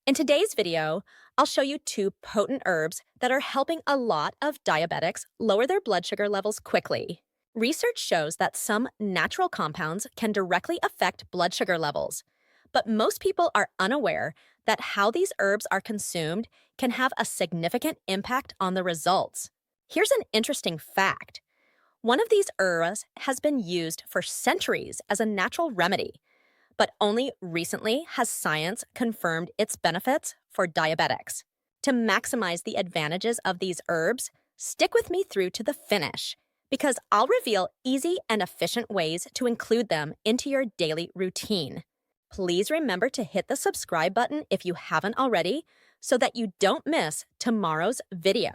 In today's video, I'll show you two potent herbs that are helping a lot of diabetics lower their blood sugar levels quickly. Research shows that some natural compounds can directly affect blood sugar levels, but most people are unaware that how these herbs are consumed can have a significant impact on the results. Here's an interesting fact. One of these herbs has been used for centuries as a natural remedy, but only recently has science confirmed its benefits for diabetics. To maximize the advantages of these herbs, stick with me through to the finish, because I'll reveal easy and efficient ways to include them into your daily routine. Please remember to hit the subscribe button if you haven't already, so that you don't miss tomorrow's video,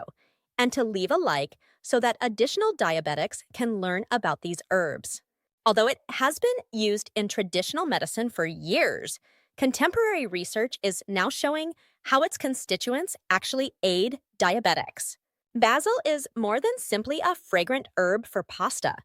and to leave a like so that additional diabetics can learn about these herbs. Although it has been used in traditional medicine for years, contemporary research is now showing how its constituents actually aid diabetics. Basil is more than simply a fragrant herb for pasta.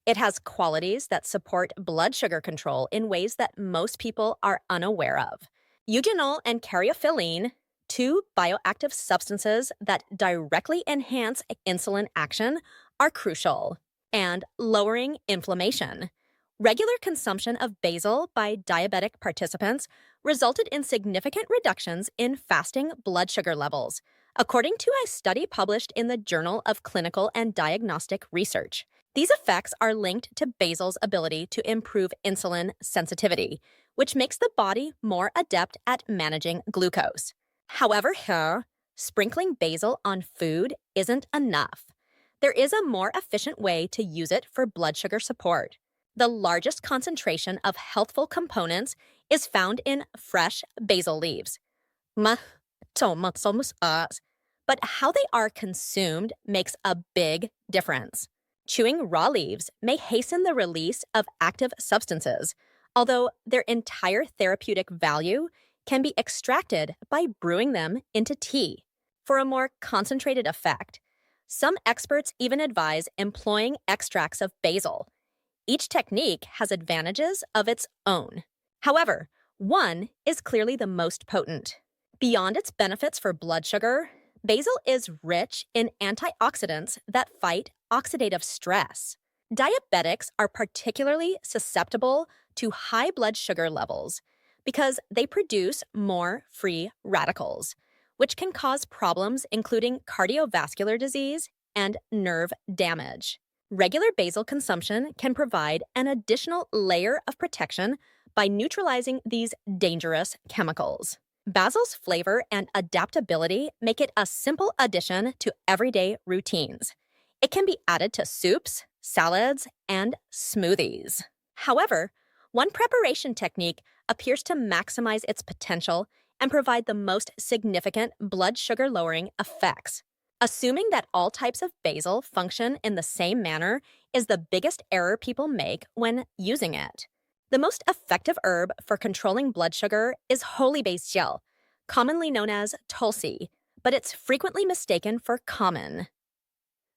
It has qualities that support blood sugar control in ways that most people are unaware of. Eugenol and caryophyllene, two bioactive substances that directly enhance insulin action, are crucial. And lowering inflammation. Regular consumption of basil by diabetic participants resulted in significant reductions in fasting blood sugar levels, according to a study published in the Journal of Clinical and Diagnostic Research. These effects are linked to basil's ability to improve insulin sensitivity, which makes the body more adept at managing glucose. However, sprinkling basil on food isn't enough. There is a more efficient way to use it for blood sugar support. The largest concentration of healthful components is found in fresh basil leaves. But how they are consumed makes a big difference. Chewing raw leaves may hasten the release of active substances, although their entire therapeutic value can be extracted by brewing them into tea. For a more concentrated effect, some experts even advise employing extracts of basil. Each technique has advantages of its own. However, one is clearly the most potent. Beyond its benefits for blood sugar, basil is rich in antioxidants that fight oxidative stress. Diabetics are particularly susceptible to high blood sugar levels because they produce more free radicals, which can cause problems including cardiovascular disease and nerve damage. Regular basil consumption can provide an additional layer of protection by neutralizing these dangerous chemicals. Basil's flavor and adaptability make it a simple addition to everyday routines. It can be added to soups, salads, and smoothies. However, one preparation technique appears to maximize its potential and provide the most significant blood sugar lowering effects. Assuming that all types of basil function in the same manner is the biggest error people make when using it. The most effective herb for controlling blood sugar is holy basil, commonly known as tulsi, but it's frequently mistaken for common.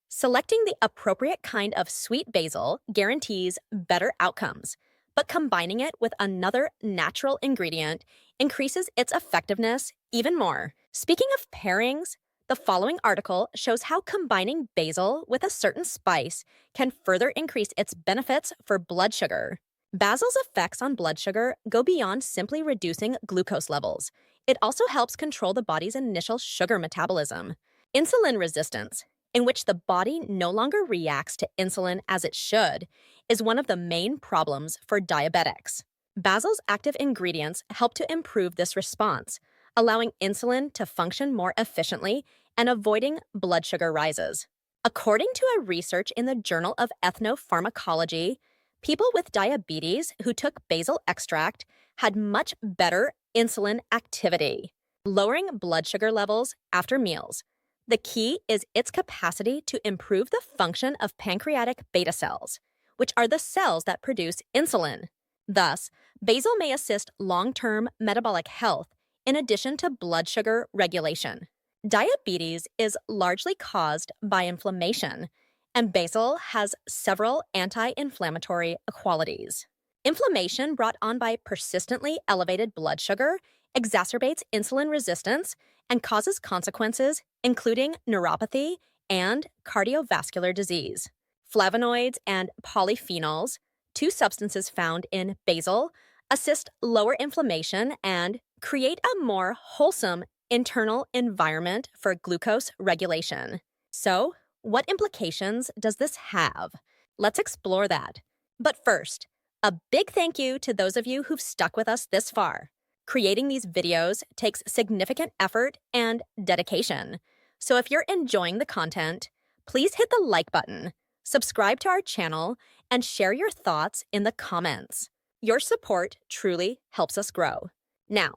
Selecting the appropriate kind of sweet basil guarantees better outcomes, but combining it with another natural ingredient increases its effectiveness even more. Speaking of pairings, the following article shows how combining basil with a certain spice can further increase its benefits for blood sugar. Basil's effects on blood sugar go beyond simply reducing glucose levels. It also helps control the body's initial sugar metabolism. Insulin resistance, in which the body no longer reacts to insulin as it should, is one of the main problems for diabetics. Basil's active ingredients help to improve this response, allowing insulin to function more efficiently and avoiding blood sugar rises. According to a research in the Journal of Ethnopharmacology, people with diabetes who took basil extract had much better insulin activity, lowering blood sugar levels after meals. The key is its capacity to improve the function of pancreatic beta cells, which are the cells that produce insulin. Thus, basil may assist long-term metabolic health in addition to blood sugar regulation. Diabetes is largely caused by inflammation, and basil has several anti-inflammatory qualities. Inflammation brought on by persistently elevated blood sugar exacerbates insulin resistance, and causes consequences including neuropathy and cardiovascular disease. Flavonoids and polyphenols, two substances found in basil, assist lower inflammation and create a more wholesome internal environment for glucose regulation. So, what implications does this have? Let's explore that. But first, a big thank you to those of you who've stuck with us this far. Creating these videos takes significant effort and dedication. So if you're enjoying the content, please hit the like button, subscribe to our channel, and share your thoughts in the comments. Your support truly helps us grow. Now,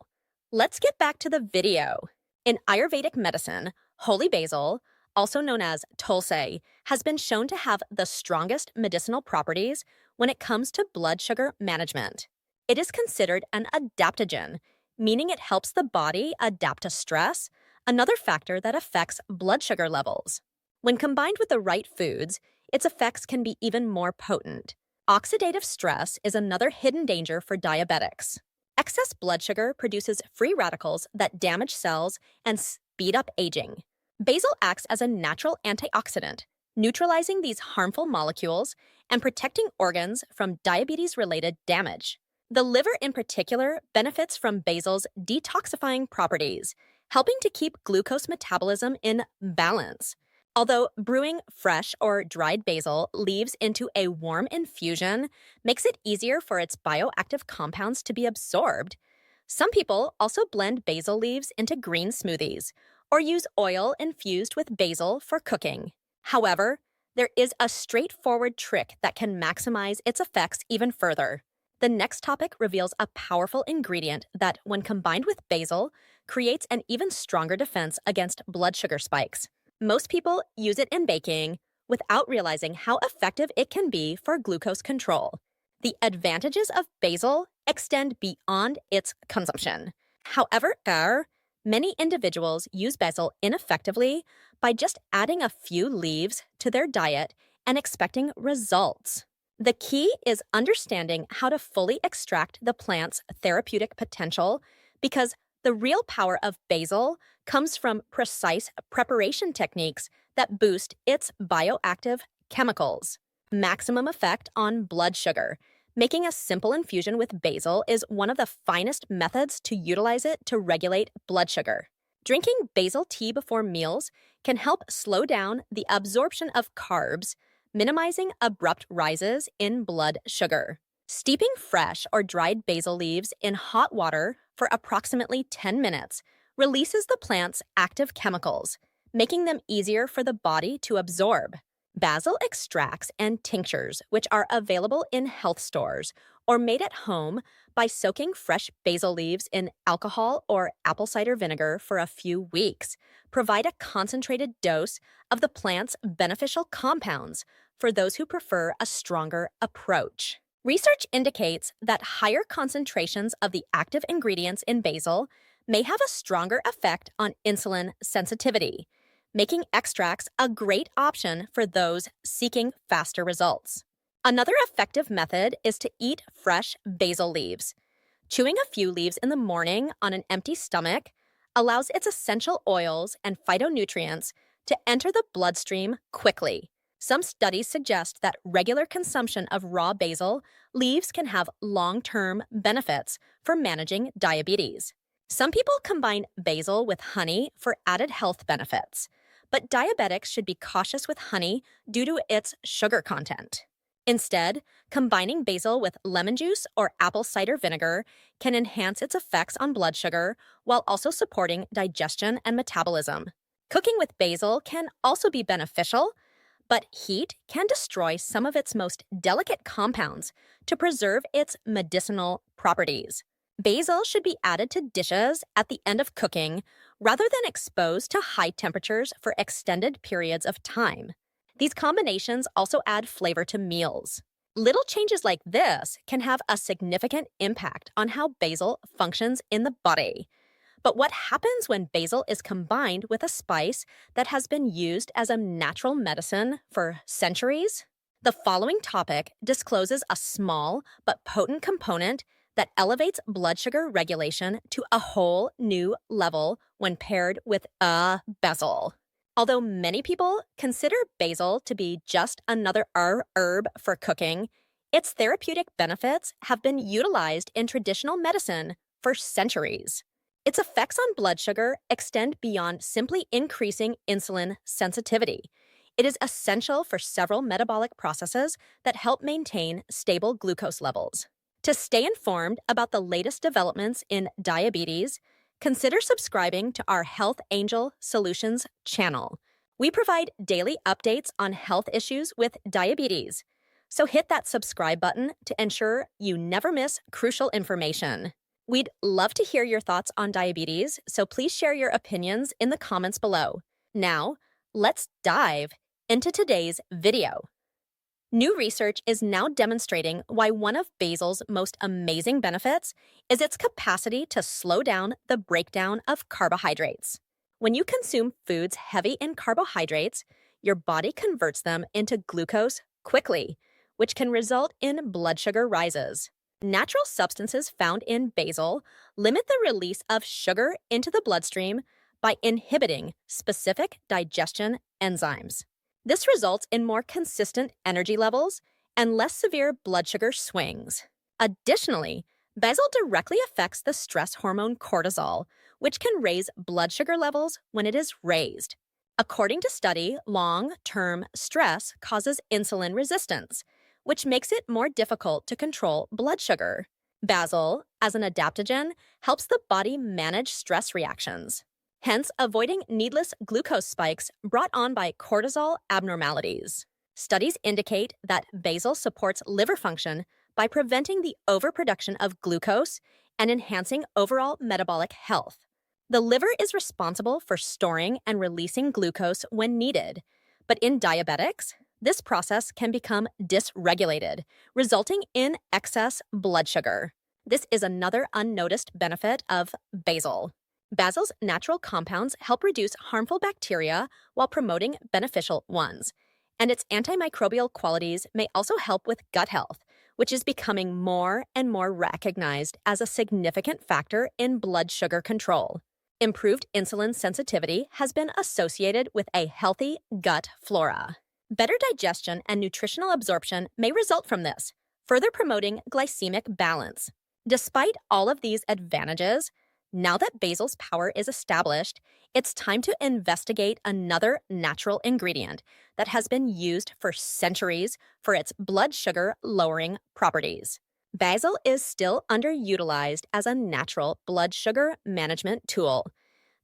let's get back to the video. In Ayurvedic medicine, holy basil, also known as tulsi, has been shown to have the strongest medicinal properties when it comes to blood sugar management. It is considered an adaptogen, meaning it helps the body adapt to stress, another factor that affects blood sugar levels. When combined with the right foods, its effects can be even more potent. Oxidative stress is another hidden danger for diabetics. Excess blood sugar produces free radicals that damage cells and speed up aging. Basil acts as a natural antioxidant, neutralizing these harmful molecules and protecting organs from diabetes-related damage. The liver in particular benefits from basil's detoxifying properties, helping to keep glucose metabolism in balance. Although brewing fresh or dried basil leaves into a warm infusion makes it easier for its bioactive compounds to be absorbed, some people also blend basil leaves into green smoothies or use oil infused with basil for cooking. However, there is a straightforward trick that can maximize its effects even further. The next topic reveals a powerful ingredient that, when combined with basil, creates an even stronger defense against blood sugar spikes. Most people use it in baking without realizing how effective it can be for glucose control. The advantages of basil extend beyond its consumption. However, many individuals use basil ineffectively by just adding a few leaves to their diet and expecting results. The key is understanding how to fully extract the plant's therapeutic potential, because the real power of basil comes from precise preparation techniques that boost its bioactive chemicals. Maximum effect on blood sugar. Making a simple infusion with basil is one of the finest methods to utilize it to regulate blood sugar. Drinking basil tea before meals can help slow down the absorption of carbs, minimizing abrupt rises in blood sugar. Steeping fresh or dried basil leaves in hot water for approximately 10 minutes releases the plant's active chemicals, making them easier for the body to absorb. Basil extracts and tinctures, which are available in health stores or made at home by soaking fresh basil leaves in alcohol or apple cider vinegar for a few weeks, provide a concentrated dose of the plant's beneficial compounds for those who prefer a stronger approach. Research indicates that higher concentrations of the active ingredients in basil may have a stronger effect on insulin sensitivity, making extracts a great option for those seeking faster results. Another effective method is to eat fresh basil leaves. Chewing a few leaves in the morning on an empty stomach allows its essential oils and phytonutrients to enter the bloodstream quickly. Some studies suggest that regular consumption of raw basil leaves can have long-term benefits for managing diabetes. Some people combine basil with honey for added health benefits, but diabetics should be cautious with honey due to its sugar content. Instead, combining basil with lemon juice or apple cider vinegar can enhance its effects on blood sugar while also supporting digestion and metabolism. Cooking with basil can also be beneficial, but heat can destroy some of its most delicate compounds to preserve its medicinal properties. Basil should be added to dishes at the end of cooking rather than exposed to high temperatures for extended periods of time. These combinations also add flavor to meals. Little changes like this can have a significant impact on how basil functions in the body. But what happens when basil is combined with a spice that has been used as a natural medicine for centuries? The following topic discloses a small but potent component that elevates blood sugar regulation to a whole new level when paired with basil. Although many people consider basil to be just another herb for cooking, its therapeutic benefits have been utilized in traditional medicine for centuries. Its effects on blood sugar extend beyond simply increasing insulin sensitivity. It is essential for several metabolic processes that help maintain stable glucose levels. To stay informed about the latest developments in diabetes, consider subscribing to our Health Angel Solutions channel. We provide daily updates on health issues with diabetes, so hit that subscribe button to ensure you never miss crucial information. We'd love to hear your thoughts on diabetes, so please share your opinions in the comments below. Now, let's dive into today's video. New research is now demonstrating why one of basil's most amazing benefits is its capacity to slow down the breakdown of carbohydrates. When you consume foods heavy in carbohydrates, your body converts them into glucose quickly, which can result in blood sugar rises. Natural substances found in basil limit the release of sugar into the bloodstream by inhibiting specific digestion enzymes. This results in more consistent energy levels and less severe blood sugar swings. Additionally, basil directly affects the stress hormone cortisol, which can raise blood sugar levels when it is raised. According to study, long-term stress causes insulin resistance, which makes it more difficult to control blood sugar. Basil, as an adaptogen, helps the body manage stress reactions, hence avoiding needless glucose spikes brought on by cortisol abnormalities. Studies indicate that basil supports liver function by preventing the overproduction of glucose and enhancing overall metabolic health. The liver is responsible for storing and releasing glucose when needed, but in diabetics, this process can become dysregulated, resulting in excess blood sugar. This is another unnoticed benefit of basil. Basil's natural compounds help reduce harmful bacteria while promoting beneficial ones, and its antimicrobial qualities may also help with gut health, which is becoming more and more recognized as a significant factor in blood sugar control. Improved insulin sensitivity has been associated with a healthy gut flora. Better digestion and nutritional absorption may result from this, further promoting glycemic balance. Despite all of these advantages, now that basil's power is established, it's time to investigate another natural ingredient that has been used for centuries for its blood sugar lowering properties. Basil is still underutilized as a natural blood sugar management tool.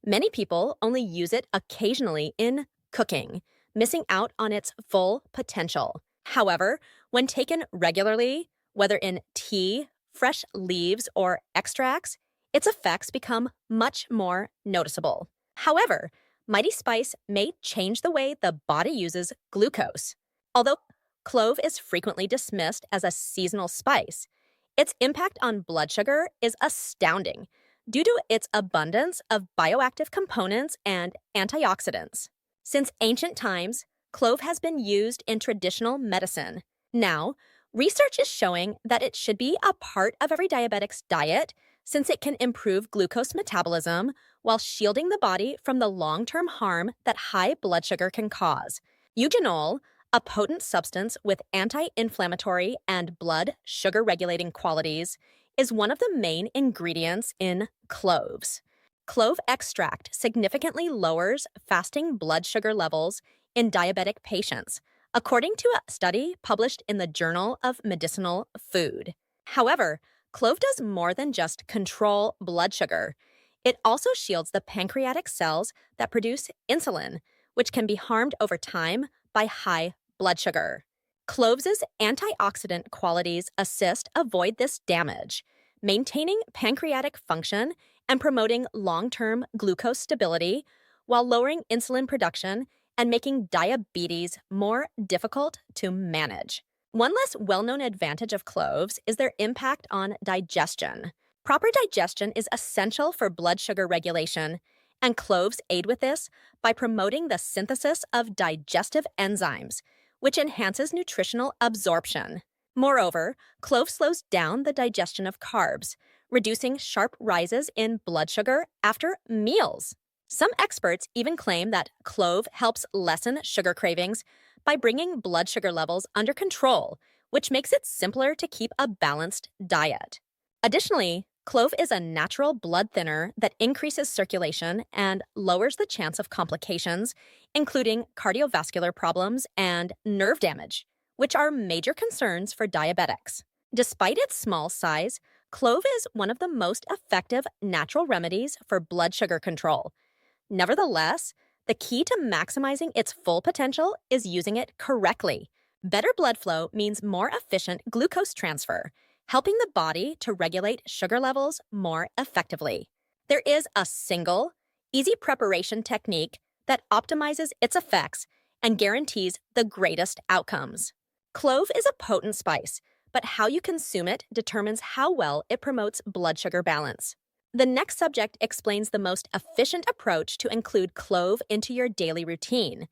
Many people only use it occasionally in cooking, missing out on its full potential. However, when taken regularly, whether in tea, fresh leaves, or extracts, its effects become much more noticeable. However, Mighty Spice may change the way the body uses glucose. Although clove is frequently dismissed as a seasonal spice, its impact on blood sugar is astounding due to its abundance of bioactive components and antioxidants. Since ancient times, clove has been used in traditional medicine. Now, research is showing that it should be a part of every diabetic's diet since it can improve glucose metabolism while shielding the body from the long-term harm that high blood sugar can cause. Eugenol, a potent substance with anti-inflammatory and blood sugar-regulating qualities, is one of the main ingredients in cloves. Clove extract significantly lowers fasting blood sugar levels in diabetic patients, according to a study published in the Journal of Medicinal Food. However, clove does more than just control blood sugar. It also shields the pancreatic cells that produce insulin, which can be harmed over time by high blood sugar. Cloves' antioxidant qualities assist avoid this damage, maintaining pancreatic function and promoting long-term glucose stability while lowering insulin production and making diabetes more difficult to manage. One less well-known advantage of cloves is their impact on digestion. Proper digestion is essential for blood sugar regulation, and cloves aid with this by promoting the synthesis of digestive enzymes, which enhances nutritional absorption. Moreover, clove slows down the digestion of carbs, reducing sharp rises in blood sugar after meals. Some experts even claim that clove helps lessen sugar cravings by bringing blood sugar levels under control, which makes it simpler to keep a balanced diet. Additionally, clove is a natural blood thinner that increases circulation and lowers the chance of complications, including cardiovascular problems and nerve damage, which are major concerns for diabetics. Despite its small size, clove is one of the most effective natural remedies for blood sugar control. Nevertheless, the key to maximizing its full potential is using it correctly. Better blood flow means more efficient glucose transfer, helping the body to regulate sugar levels more effectively. There is a single, easy preparation technique that optimizes its effects and guarantees the greatest outcomes. Clove is a potent spice, but how you consume it determines how well it promotes blood sugar balance. The next subject explains the most efficient approach to include clove into your daily routine,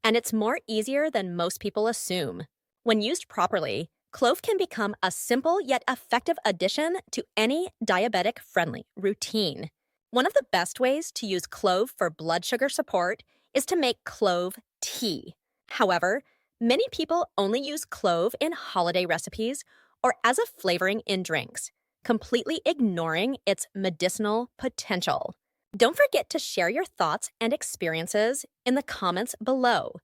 and it's more easier than most people assume. When used properly, clove can become a simple yet effective addition to any diabetic-friendly routine. One of the best ways to use clove for blood sugar support is to make clove tea. However, many people only use clove in holiday recipes or as a flavoring in drinks, completely ignoring its medicinal potential. Don't forget to share your thoughts and experiences in the comments below.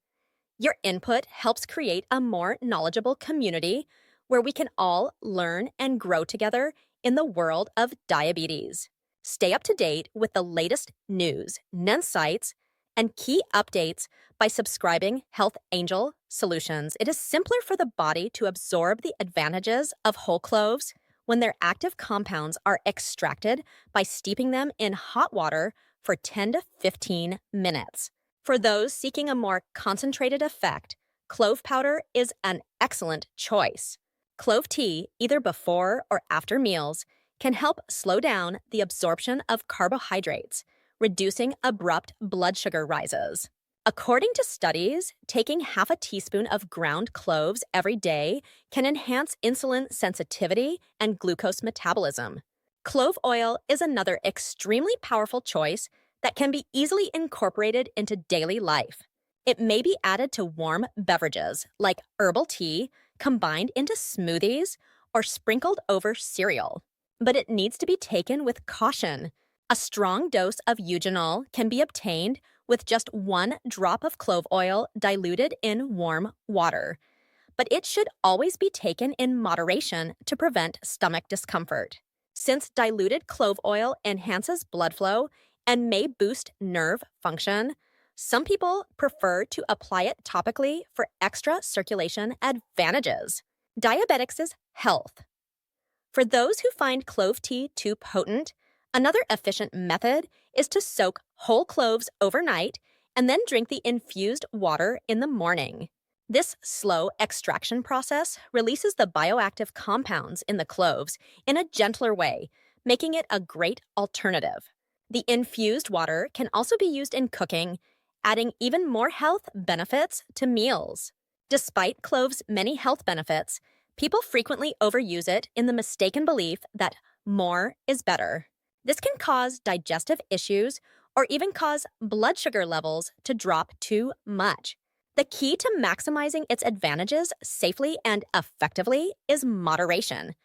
Your input helps create a more knowledgeable community where we can all learn and grow together in the world of diabetes. Stay up to date with the latest news, insights, and key updates by subscribing Health Angel Solutions. It is simpler for the body to absorb the advantages of whole cloves when their active compounds are extracted by steeping them in hot water for 10 to 15 minutes. For those seeking a more concentrated effect, clove powder is an excellent choice. Clove tea, either before or after meals, can help slow down the absorption of carbohydrates, reducing abrupt blood sugar rises. According to studies, taking half a teaspoon of ground cloves every day can enhance insulin sensitivity and glucose metabolism. Clove oil is another extremely powerful choice that can be easily incorporated into daily life. It may be added to warm beverages like herbal tea, combined into smoothies, or sprinkled over cereal. But it needs to be taken with caution. A strong dose of eugenol can be obtained with just 1 drop of clove oil diluted in warm water. But it should always be taken in moderation to prevent stomach discomfort. Since diluted clove oil enhances blood flow and may boost nerve function, some people prefer to apply it topically for extra circulation advantages. Diabetics' health. For those who find clove tea too potent, another efficient method is to soak whole cloves overnight and then drink the infused water in the morning. This slow extraction process releases the bioactive compounds in the cloves in a gentler way, making it a great alternative. The infused water can also be used in cooking, adding even more health benefits to meals. Despite cloves' many health benefits, people frequently overuse it in the mistaken belief that more is better. This can cause digestive issues or even cause blood sugar levels to drop too much. The key to maximizing its advantages safely and effectively is moderation.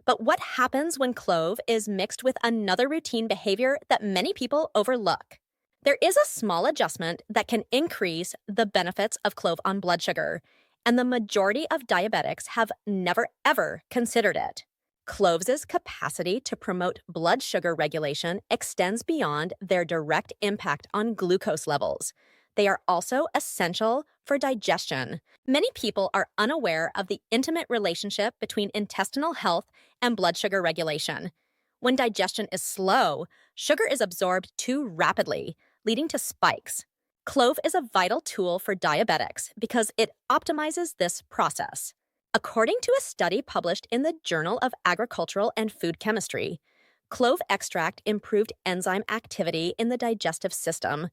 But what happens when clove is mixed with another routine behavior that many people overlook? There is a small adjustment that can increase the benefits of clove on blood sugar, and the majority of diabetics have never ever considered it. Cloves' capacity to promote blood sugar regulation extends beyond their direct impact on glucose levels. They are also essential for digestion. Many people are unaware of the intimate relationship between intestinal health and blood sugar regulation. When digestion is slow, sugar is absorbed too rapidly, leading to spikes. Clove is a vital tool for diabetics because it optimizes this process. According to a study published in the Journal of Agricultural and Food Chemistry, clove extract improved enzyme activity in the digestive system,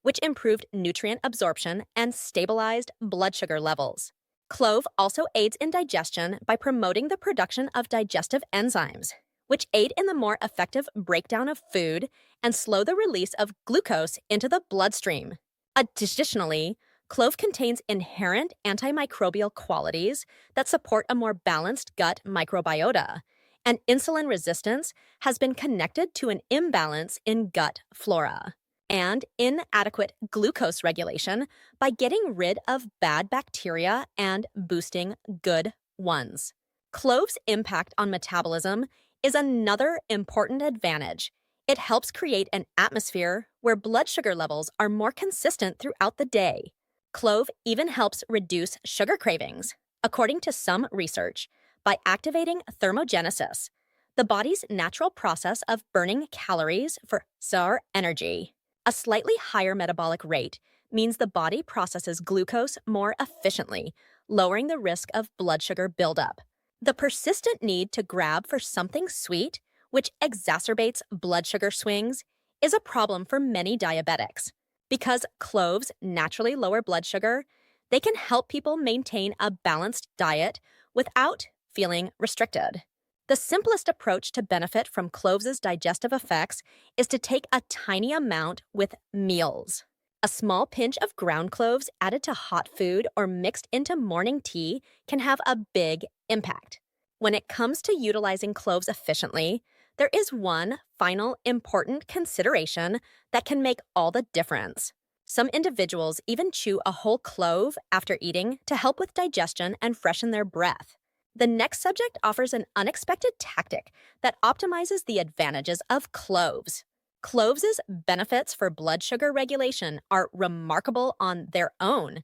which improved nutrient absorption and stabilized blood sugar levels. Clove also aids in digestion by promoting the production of digestive enzymes, which aid in the more effective breakdown of food and slow the release of glucose into the bloodstream. Additionally, clove contains inherent antimicrobial qualities that support a more balanced gut microbiota, and insulin resistance has been connected to an imbalance in gut flora and inadequate glucose regulation by getting rid of bad bacteria and boosting good ones. Clove's impact on metabolism is another important advantage. It helps create an atmosphere where blood sugar levels are more consistent throughout the day. Clove even helps reduce sugar cravings, according to some research, by activating thermogenesis, the body's natural process of burning calories for energy. A slightly higher metabolic rate means the body processes glucose more efficiently, lowering the risk of blood sugar buildup. The persistent need to grab for something sweet, which exacerbates blood sugar swings, is a problem for many diabetics. Because cloves naturally lower blood sugar, they can help people maintain a balanced diet without feeling restricted. The simplest approach to benefit from cloves' digestive effects is to take a tiny amount with meals. A small pinch of ground cloves added to hot food or mixed into morning tea can have a big impact. When it comes to utilizing cloves efficiently, there is one final important consideration that can make all the difference. Some individuals even chew a whole clove after eating to help with digestion and freshen their breath. The next subject offers an unexpected tactic that optimizes the advantages of cloves. Cloves' benefits for blood sugar regulation are remarkable on their own,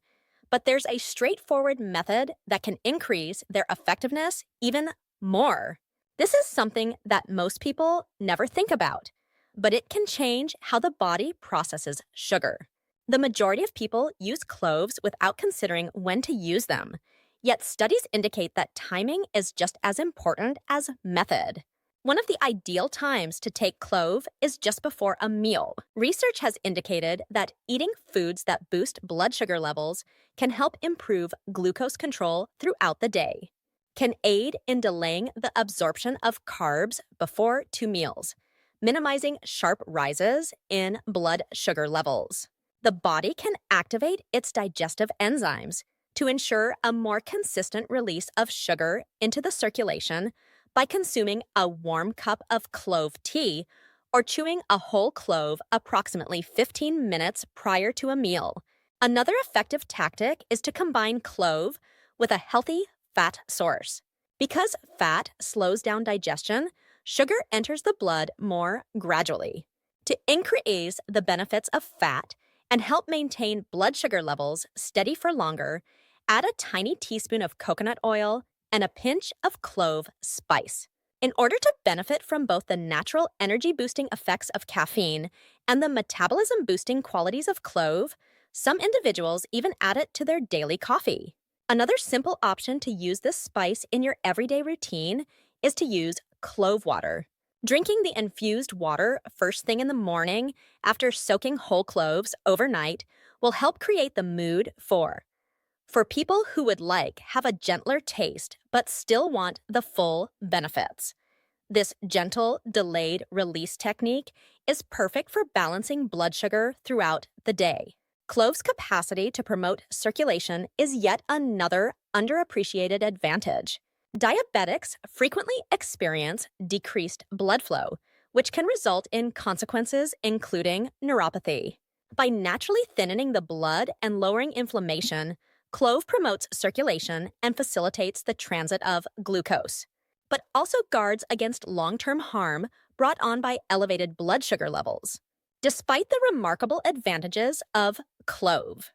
but there's a straightforward method that can increase their effectiveness even more. This is something that most people never think about, but it can change how the body processes sugar. The majority of people use cloves without considering when to use them, yet studies indicate that timing is just as important as method. One of the ideal times to take clove is just before a meal. Research has indicated that eating foods that boost blood sugar levels can help improve glucose control throughout the day, can aid in delaying the absorption of carbs before 2 meals, minimizing sharp rises in blood sugar levels. The body can activate its digestive enzymes to ensure a more consistent release of sugar into the circulation by consuming a warm cup of clove tea or chewing a whole clove approximately 15 minutes prior to a meal. Another effective tactic is to combine clove with a healthy fat source. Because fat slows down digestion, sugar enters the blood more gradually. To increase the benefits of fat and help maintain blood sugar levels steady for longer, add a tiny teaspoon of coconut oil and a pinch of clove spice. In order to benefit from both the natural energy-boosting effects of caffeine and the metabolism-boosting qualities of clove, some individuals even add it to their daily coffee. Another simple option to use this spice in your everyday routine is to use clove water. Drinking the infused water first thing in the morning after soaking whole cloves overnight will help create the mood for people who would have a gentler taste but still want the full benefits. This gentle, delayed release technique is perfect for balancing blood sugar throughout the day. Clove's capacity to promote circulation is yet another underappreciated advantage. Diabetics frequently experience decreased blood flow, which can result in consequences including neuropathy. By naturally thinning the blood and lowering inflammation, clove promotes circulation and facilitates the transit of glucose, but also guards against long-term harm brought on by elevated blood sugar levels. Despite the remarkable advantages of clove,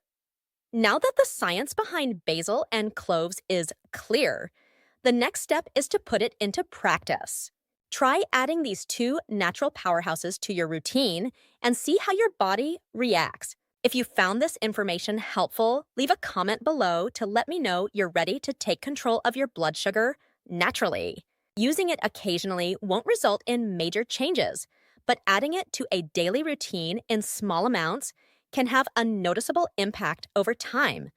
now that the science behind basil and cloves is clear, the next step is to put it into practice. Try adding these two natural powerhouses to your routine and see how your body reacts. If you found this information helpful, leave a comment below to let me know you're ready to take control of your blood sugar naturally. Using it occasionally won't result in major changes, but adding it to a daily routine in small amounts can have a noticeable impact over time.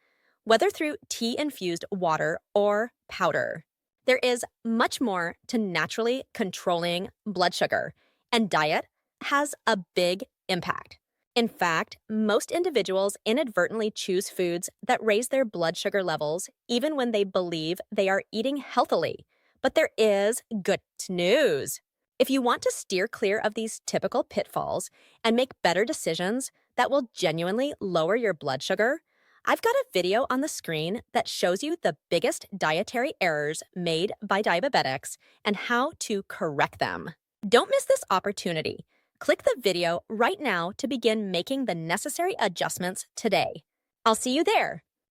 whether through tea-infused water or powder. There is much more to naturally controlling blood sugar, and diet has a big impact. In fact, most individuals inadvertently choose foods that raise their blood sugar levels even when they believe they are eating healthily. But there is good news. If you want to steer clear of these typical pitfalls and make better decisions that will genuinely lower your blood sugar, I've got a video on the screen that shows you the biggest dietary errors made by diabetics and how to correct them. Don't miss this opportunity. Click the video right now to begin making the necessary adjustments today. I'll see you there.